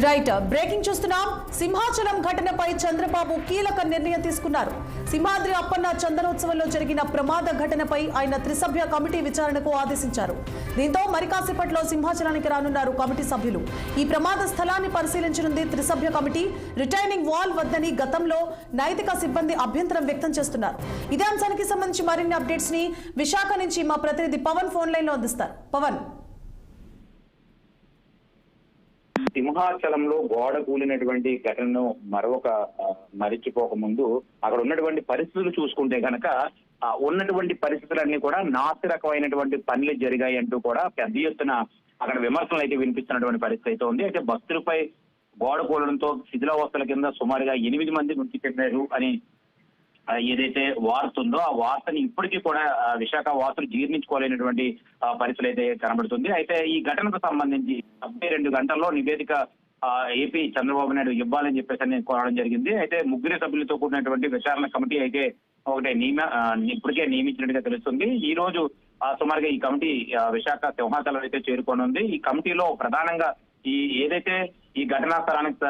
Right breaking చూస్తున్నాం. సింహాచలం ఘటనపై చంద్రబాబు కీలక నిర్ణయం తీసుకున్నారు. సింహాద్రి అప్పన్న చందనోత్సవంలో జరిగిన ప్రమాద ఘటనపై ఆయన త్రిసభ్య కమిటీ విచారణకు ఆదేశించారు. దీంతో మరికాసేపట్లో సింహాచలానికి రానున్నారు కమిటీ సభ్యులు. ఈ ప్రమాద స్థలాన్ని పరిశీలించనుంది త్రిసభ్య కమిటీ. రిటైనింగ్ వాల్ వద్దని గతంలో నైతిక సిబ్బంది అభ్యంతరం వ్యక్తం చేస్తున్నారు. ఇదే అంశానికి సంబంధించి మరిన్ని అప్డేట్స్ ని విశాఖ నుంచి మా ప్రతినిధి పవన్ ఫోన్ లైన్ లో అందిస్తారు. పవన్, సింహాచలంలో గోడ కూలినటువంటి ఘటనను మరిచిపోక ముందు అక్కడ ఉన్నటువంటి పరిస్థితులు చూసుకుంటే కనుక ఉన్నటువంటి పరిస్థితులన్నీ కూడా నాసి రకమైనటువంటి పనులు జరిగాయి అంటూ కూడా పెద్ద ఎత్తున అక్కడ విమర్శలు అయితే వినిపిస్తున్నటువంటి పరిస్థితి అయితే ఉంది. అయితే భక్తులపై గోడ కూలడంతో శిథిలావస్థల కింద సుమారుగా 8 మంది మృతి చెందారు అని ఏదైతే వార్త ఉందో ఆ వార్తని ఇప్పటికీ కూడా విశాఖ వాసులు జీర్ణించుకోలేనటువంటి పరిస్థితులు అయితే కనబడుతుంది. అయితే ఈ ఘటనకు సంబంధించి 72 గంటల్లో నివేదిక ఏపీ చంద్రబాబు నాయుడు ఇవ్వాలని చెప్పేసి కోరడం జరిగింది. అయితే 3 సభ్యులతో కూడినటువంటి విచారణ కమిటీ అయితే ఇప్పటికే నియమించినట్టుగా తెలుస్తుంది. ఈ రోజు సుమారుగా ఈ కమిటీ విశాఖ సింహాచలం అయితే చేరుకోనుంది. ఈ కమిటీలో ప్రధానంగా ఏదైతే ఈ ఘటనా స్థలానికి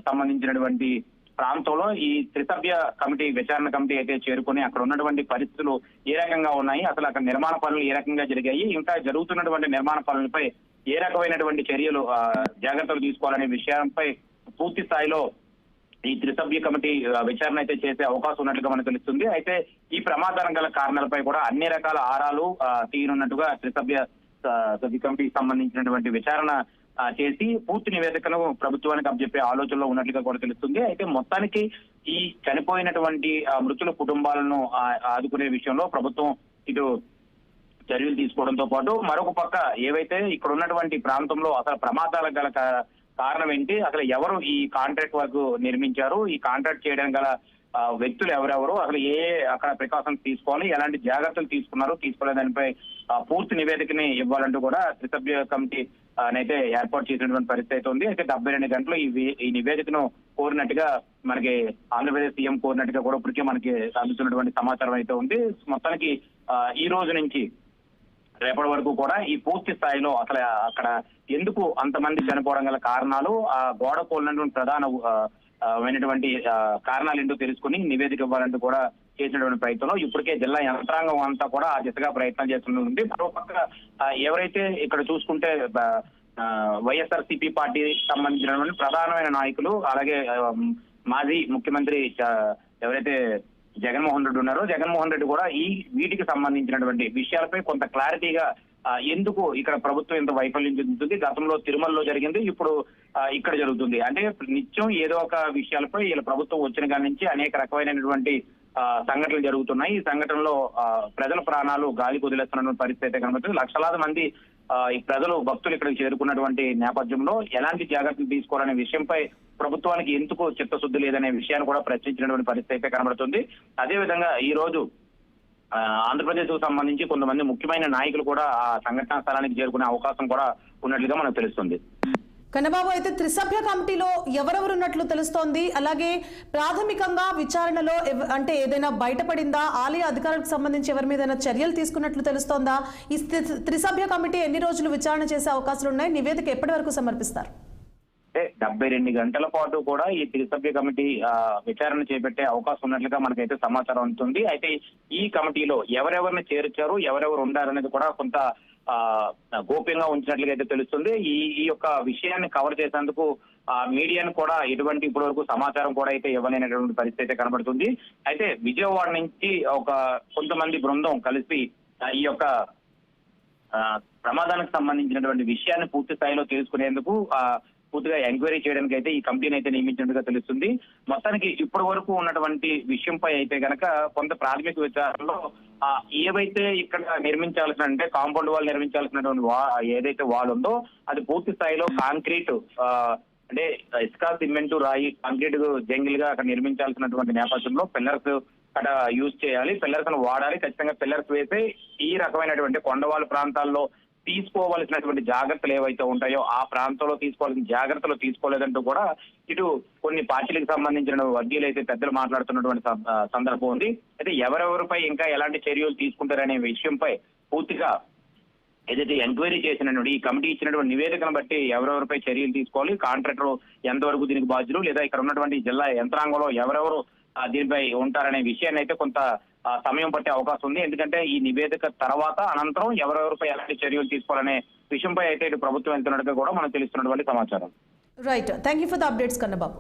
సంబంధించినటువంటి ప్రాంతంలో ఈ త్రిసభ్య కమిటీ విచారణ కమిటీ అయితే చేరుకుని అక్కడ ఉన్నటువంటి పరిస్థితులు ఏ రకంగా ఉన్నాయి, అసలు అక్కడ నిర్మాణ పనులు ఏ రకంగా జరిగాయి, ఇంకా జరుగుతున్నటువంటి నిర్మాణ పనులపై ఏ రకమైనటువంటి చర్యలు జాగ్రత్తలు తీసుకోవాలనే విషయంపై పూర్తి స్థాయిలో ఈ త్రిసభ్య కమిటీ విచారణ అయితే చేసే అవకాశం ఉన్నట్లుగా మనకు తెలుస్తుంది. అయితే ఈ ప్రమాదానికి గల కారణాలపై కూడా అన్ని రకాల ఆరాలు తీయనున్నట్టుగా త్రిసభ్య కమిటీకి సంబంధించినటువంటి విచారణ చేసి పూర్తి నివేదికను ప్రభుత్వానికి అప్పచెప్పే ఆలోచనలో ఉన్నట్లుగా కూడా తెలుస్తుంది. అయితే మొత్తానికి ఈ చనిపోయినటువంటి మృతుల కుటుంబాలను ఆదుకునే విషయంలో ప్రభుత్వం ఇటు చర్యలు తీసుకోవడంతో పాటు మరొక పక్క ఏవైతే ఇక్కడ ఉన్నటువంటి ప్రాంతంలో అసలు ప్రమాదాలకు గల కారణం ఏంటి, అసలు ఎవరు ఈ కాంట్రాక్ట్ వర్క్ నిర్మించారు, ఈ కాంట్రాక్ట్ చేయడానికి గల వ్యక్తులు ఎవరెవరు, అసలు అక్కడ ప్రికాషన్స్ తీసుకోవాలి, ఎలాంటి జాగ్రత్తలు తీసుకున్నారు, తీసుకోలే దానిపై పూర్తి నివేదికని ఇవ్వాలంటూ కూడా త్రిసభ్య కమిటీ అయితే ఏర్పాటు చేసినటువంటి పరిస్థితి అయితే ఉంది. అయితే 72 గంటలు ఈ నివేదికను కోరినట్టుగా మనకి ఆంధ్రప్రదేశ్ సీఎం కోరినట్టుగా కూడా ఇప్పటికే మనకి అందుతున్నటువంటి సమాచారం అయితే ఉంది. మొత్తానికి ఈ రోజు నుంచి రేపటి వరకు కూడా ఈ పూర్తి స్థాయిలో అసలు అక్కడ ఎందుకు అంతమంది చనిపోవడం గల కారణాలు, ఆ గోడ కూలినటువంటి ప్రధానమైనటువంటి కారణాలు ఏంటో తెలుసుకుని నివేదిక ఇవ్వాలంటూ కూడా చేసినటువంటి ప్రయత్నంలో ఇప్పటికే జిల్లా యంత్రాంగం అంతా కూడా ఆ దిశగా ప్రయత్నం చేస్తుంది. మరోపక్క ఎవరైతే ఇక్కడ చూసుకుంటే వైఎస్ఆర్సీపీ పార్టీకి సంబంధించినటువంటి ప్రధానమైన నాయకులు, అలాగే మాజీ ముఖ్యమంత్రి ఎవరైతే జగన్మోహన్ రెడ్డి ఉన్నారో జగన్మోహన్ రెడ్డి కూడా వీటికి సంబంధించినటువంటి విషయాలపై కొంత క్లారిటీగా ఎందుకు ఇక్కడ ప్రభుత్వం ఇంత వైఫల్యం చెందుతుంది, గతంలో తిరుమలలో జరిగింది, ఇప్పుడు ఇక్కడ జరుగుతుంది అంటే నిత్యం ఏదో ఒక విషయాలపై ఇలా ప్రభుత్వం వచ్చిన కాడి నుంచి అనేక రకమైనటువంటి సంఘటనలు జరుగుతున్నాయి. ఈ సంఘటనలో ప్రజల ప్రాణాలు గాలికి వదిలేస్తున్నటువంటి పరిస్థితి అయితే కనబడుతుంది. లక్షలాది మంది ఈ ప్రజలు భక్తులు ఇక్కడికి చేరుకున్నటువంటి నేపథ్యంలో ఎలాంటి జాగ్రత్తలు తీసుకోవాలనే విషయంపై ప్రభుత్వానికి ఎందుకు చిత్తశుద్ధి లేదనే విషయాన్ని కూడా ప్రశ్నించినటువంటి పరిస్థితి అయితే కనబడుతుంది. అదేవిధంగా ఈ రోజు ఆంధ్రప్రదేశ్ కు సంబంధించి కొంతమంది ముఖ్యమైన నాయకులు కూడా ఆ సంఘటనా స్థలానికి చేరుకునే అవకాశం కూడా ఉన్నట్లుగా మనకు తెలుస్తుంది. కన్నబాబు, అయితే త్రిసభ్య కమిటీలో ఎవరెవరు ఉన్నట్లు తెలుస్తోంది, అలాగే ప్రాథమికంగా విచారణలో అంటే ఏదైనా బయటపడిందా, ఆలయ అధికారులకు సంబంధించి ఎవరి మీద చర్యలు తీసుకున్నట్లు తెలుస్తోందా, ఈ త్రిసభ్య కమిటీ ఎన్ని రోజులు విచారణ చేసే అవకాశాలు ఉన్నాయి, నివేదిక ఎప్పటి వరకు సమర్పిస్తారు? 72 గంటల పాటు కూడా ఈ త్రిసభ్య కమిటీ విచారణ చేపట్టే అవకాశం ఉన్నట్లుగా మనకైతే సమాచారం ఉంటుంది. అయితే ఈ కమిటీలో ఎవరెవరిని చేర్చారు, ఎవరెవరు ఉండారనేది కూడా కొంత గోప్యంగా ఉంచినట్లుగా అయితే తెలుస్తుంది. ఈ యొక్క విషయాన్ని కవర్ చేసేందుకు మీడియాను కూడా ఎటువంటి ఇప్పటి వరకు సమాచారం కూడా అయితే ఇవ్వలేనటువంటి పరిస్థితి అయితే కనబడుతుంది. అయితే విజయవాడ నుంచి కొంతమంది బృందం కలిసి ఈ యొక్క ప్రమాదానికి సంబంధించినటువంటి విషయాన్ని పూర్తి స్థాయిలో తెలుసుకునేందుకు పూర్తిగా ఎంక్వైరీ చేయడానికి అయితే ఈ కమిటీని అయితే నియమించినట్టుగా తెలుస్తుంది. మొత్తానికి ఇప్పటి వరకు ఉన్నటువంటి విషయంపై అయితే కనుక కొంత ప్రాథమిక విచారణలో ఏవైతే ఇక్కడ నిర్మించాల్సిన అంటే కాంపౌండ్ వాల్ నిర్మించాల్సినటువంటి ఏదైతే వాల్ ఉందో అది పూర్తి స్థాయిలో కాంక్రీట్ అంటే ఇసుక, సిమెంట్, రాయి, కాంక్రీట్ జంగిల్ గా అక్కడ నిర్మించాల్సినటువంటి నేపథ్యంలో పిల్లర్స్ అక్కడ యూజ్ చేయాలి, పిల్లర్స్ వాడాలి, ఖచ్చితంగా పిల్లర్స్ వేసి ఈ రకమైనటువంటి కొండవాళ్ళ ప్రాంతాల్లో తీసుకోవాల్సినటువంటి జాగ్రత్తలు ఏవైతే ఉంటాయో ఆ ప్రాంతంలో తీసుకోవాల్సిన జాగ్రత్తలు తీసుకోలేదంటూ కూడా ఇటు కొన్ని పార్టీలకు సంబంధించిన వర్గీయులు అయితే పెద్దలు మాట్లాడుతున్నటువంటి సందర్భం ఉంది. అయితే ఎవరెవరిపై ఇంకా ఎలాంటి చర్యలు తీసుకుంటారనే విషయంపై పూర్తిగా ఏదైతే ఎంక్వైరీ చేసినటువంటి ఈ కమిటీ ఇచ్చినటువంటి నివేదికను బట్టి ఎవరెవరిపై చర్యలు తీసుకోవాలి, కాంట్రాక్టర్ ఎంతవరకు దీనికి బాధ్యులు, లేదా ఇక్కడ ఉన్నటువంటి జిల్లా యంత్రాంగంలో ఎవరెవరు దీనిపై ఉంటారనే విషయాన్ని అయితే కొంత సమయం పట్టే అవకాశం ఉంది. ఎందుకంటే ఈ నివేదిక తర్వాత అనంతరం ఎవరెవరిపై ఎలాంటి చర్యలు తీసుకోవాలనే విషయంపై అయితే ఇటు ప్రభుత్వం వెళ్తున్నట్టుగా కూడా మనకు తెలుస్తున్నటువంటి సమాచారం. Right, thank you for the updates Kannababu.